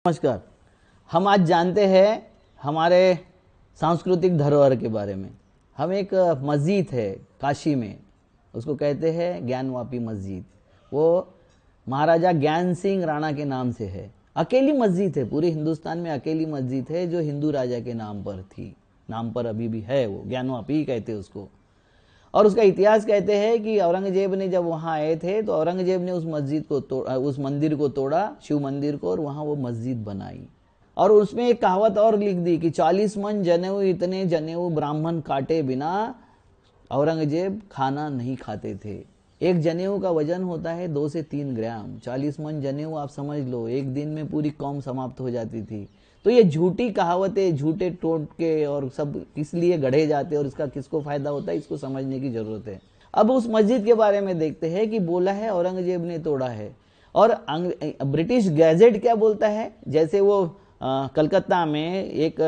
नमस्कार। हम आज जानते हैं हमारे सांस्कृतिक धरोहर के बारे में। हम एक मस्जिद है काशी में, उसको कहते हैं ज्ञानवापी मस्जिद। वो महाराजा ज्ञान सिंह राणा के नाम से है। अकेली मस्जिद है, पूरे हिंदुस्तान में अकेली मस्जिद है जो हिंदू राजा के नाम पर थी, नाम पर अभी भी है। वो ज्ञानवापी कहते हैं उसको। और उसका इतिहास कहते हैं कि औरंगजेब ने जब वहाँ आए थे तो औरंगजेब ने उस मस्जिद को उस मंदिर को तोड़ा, शिव मंदिर को, और वहाँ वो मस्जिद बनाई। और उसमें एक कहावत और लिख दी कि 40 मन जनेऊ, इतने जनेऊ ब्राह्मण काटे बिना औरंगजेब खाना नहीं खाते थे। एक जनेऊ का वजन होता है 2 से 3 ग्राम। 40 मन जनेऊ आप समझ लो, एक दिन में पूरी कौम समाप्त हो जाती थी। तो ये झूठी कहावतें, झूठे टोटके और सब किस लिए गढ़े जाते हैं और इसका किसको फायदा होता है, इसको समझने की जरूरत है। अब उस मस्जिद के बारे में देखते हैं कि बोला है औरंगजेब ने तोड़ा है। और ब्रिटिश गैजेट क्या बोलता है, जैसे वो कलकत्ता में एक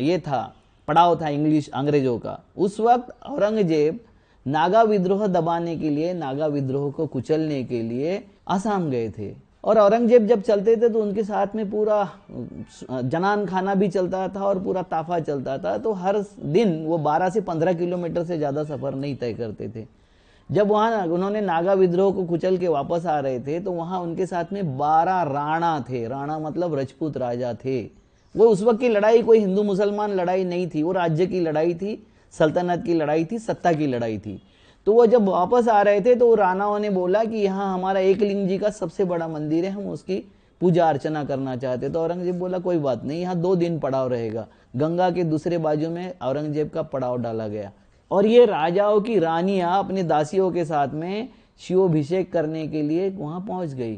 ये था, पड़ाव था इंग्लिश अंग्रेजों का। उस वक्त औरंगजेब नागा विद्रोह दबाने के लिए, नागा विद्रोह को कुचलने के लिए आसाम गए थे। और औरंगजेब जब चलते थे तो उनके साथ में पूरा जनान खाना भी चलता था और पूरा ताफा चलता था। तो हर दिन वो 12 से 15 किलोमीटर से ज़्यादा सफ़र नहीं तय करते थे। जब वहाँ उन्होंने नागा विद्रोह को कुचल के वापस आ रहे थे तो वहाँ उनके साथ में 12 राणा थे। राणा मतलब राजपूत राजा थे। वो उस वक्त की लड़ाई कोई हिंदू मुसलमान लड़ाई नहीं थी, वो राज्य की लड़ाई थी, सल्तनत की लड़ाई थी, सत्ता की लड़ाई थी। तो वो जब वापस आ रहे थे तो वो राणाओं ने बोला कि यहाँ हमारा एकलिंग जी का सबसे बड़ा मंदिर है, हम उसकी पूजा अर्चना करना चाहते। तो औरंगजेब बोला कोई बात नहीं, यहाँ 2 दिन पड़ाव रहेगा। गंगा के दूसरे बाजू में औरंगजेब का पड़ाव डाला गया। और ये राजाओं की रानियां अपनी दासियों के साथ में शिवाभिषेक करने के लिए वहां पहुंच गई।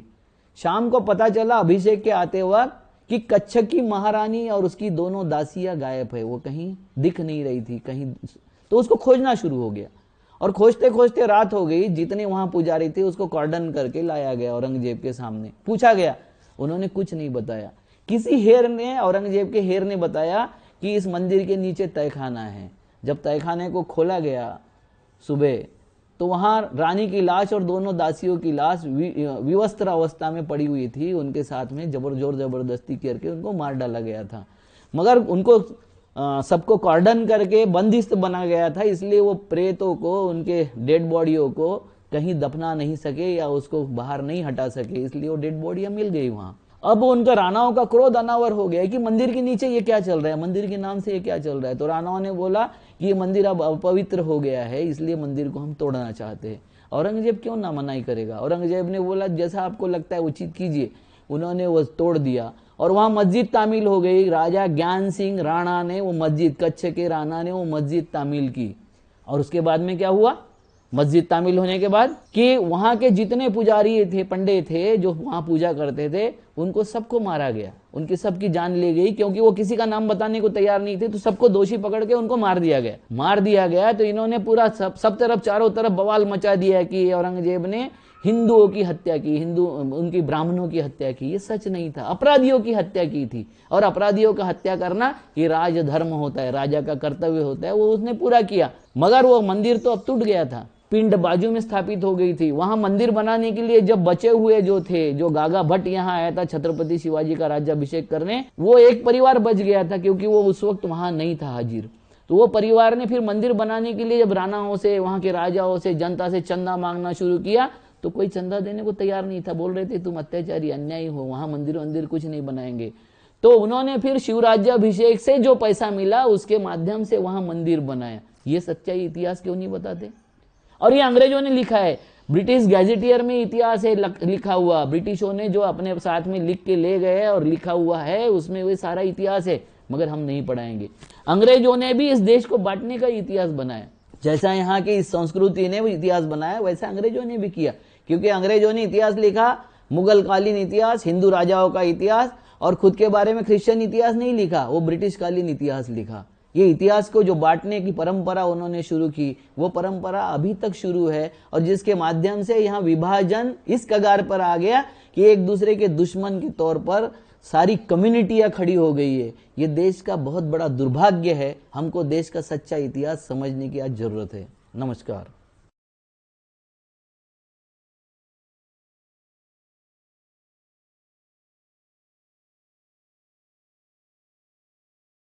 शाम को पता चला अभिषेक के आते वक्त कि कच्छक की महारानी और उसकी दोनों दासियां गायब है, वो कहीं दिख नहीं रही थी कहीं। तो उसको खोजना शुरू हो गया और खोजते खोजते रात हो गई। जितने वहां पुजारी थे उसको कॉर्डन करके लाया गया औरंगजेब के सामने। पूछा गया, उन्होंने कुछ नहीं बताया। किसी हेर ने, औरंगजेब के हेर ने बताया कि इस मंदिर के नीचे तहखाना है। जब तहखाने को खोला गया सुबह तो वहां रानी की लाश और दोनों दासियों की लाश विवस्त्र अवस्था में पड़ी हुई थी। उनके साथ में जबरदस्ती करके उनको मार डाला गया था। मगर उनको सबको कॉर्डन करके बंदिस्त बना गया था, इसलिए वो प्रेतों को, उनके डेड बॉडियों को कहीं दफना नहीं सके या उसको बाहर नहीं हटा सके, इसलिए वो डेड बॉडियां मिल गई वहां। अब उनका राणाओं का क्रोध अनावर हो गया कि मंदिर के नीचे ये क्या चल रहा है, मंदिर के नाम से ये क्या चल रहा है। तो राणाओं ने बोला कि ये मंदिर अब अपवित्र हो गया है, इसलिए मंदिर को हम तोड़ना चाहते हैं। औरंगजेब क्यों ना मनाही करेगा। औरंगजेब ने बोला जैसा आपको लगता है उचित कीजिए। उन्होंने वो तोड़ दिया और वहां मस्जिद तामील हो गई। राजा ज्ञान सिंह राणा ने वो मस्जिद, कच्छ के राणा ने वो मस्जिद तामील की। और उसके बाद में क्या हुआ, मस्जिद तामील होने के बाद कि वहां के जितने पुजारी थे, पंडे थे जो वहां पूजा करते थे, उनको सबको मारा गया, उनकी सबकी जान ले गई, क्योंकि वो किसी का नाम बताने को तैयार नहीं थे। तो सबको दोषी पकड़ के उनको मार दिया गया। तो इन्होंने पूरा सब तरफ, चारों तरफ बवाल मचा दिया कि औरंगजेब ने हिंदुओं की हत्या की, उनकी ब्राह्मणों की हत्या की। ये सच नहीं था, अपराधियों की हत्या की थी। और अपराधियों का हत्या करना ये राजधर्म होता है, राजा का कर्तव्य होता है, वो उसने पूरा किया। मगर वो मंदिर तो अब टूट गया था, पिंड बाजू में स्थापित हो गई थी। वहां मंदिर बनाने के लिए जब बचे हुए जो थे, जो गागा भट्ट यहाँ आया था छत्रपति शिवाजी का राज्याभिषेक करने, वो एक परिवार बच गया था क्योंकि वो उस वक्त वहां नहीं था हाजिर। तो वो परिवार ने फिर मंदिर बनाने के लिए जब राणाओं से, वहां के राजाओं से, जनता से चंदा मांगना शुरू किया तो कोई चंदा देने को तैयार नहीं था। बोल रहे थे तुम अत्याचारी, अन्यायी हो, वहां मंदिर कुछ नहीं बनाएंगे। तो उन्होंने फिर शिवराज्याभिषेक से जो पैसा मिला उसके माध्यम से वहां मंदिर बनाया। ये सच्चाई इतिहास क्यों नहीं बताते। और ये अंग्रेजों ने लिखा है, ब्रिटिश गैजेटियर में इतिहास है लिखा हुआ। ब्रिटिशों ने जो अपने साथ में लिख के ले गए और लिखा हुआ है उसमें वो सारा इतिहास है, मगर हम नहीं पढ़ाएंगे। अंग्रेजों ने भी इस देश को बांटने का इतिहास बनाया। जैसा यहाँ की इस संस्कृति ने वो इतिहास बनाया, वैसा अंग्रेजों ने भी किया। क्योंकि अंग्रेजों ने इतिहास लिखा, मुगल कालीन इतिहास, हिंदू राजाओं का इतिहास, और खुद के बारे में क्रिश्चियन इतिहास नहीं लिखा, वो ब्रिटिश कालीन इतिहास लिखा। ये इतिहास को जो बांटने की परंपरा उन्होंने शुरू की, वो परंपरा अभी तक शुरू है। और जिसके माध्यम से यहाँ विभाजन इस कगार पर आ गया कि एक दूसरे के दुश्मन के तौर पर सारी कम्युनिटियां खड़ी हो गई है। ये देश का बहुत बड़ा दुर्भाग्य है। हमको देश का सच्चा इतिहास समझने की आज जरूरत है। नमस्कार।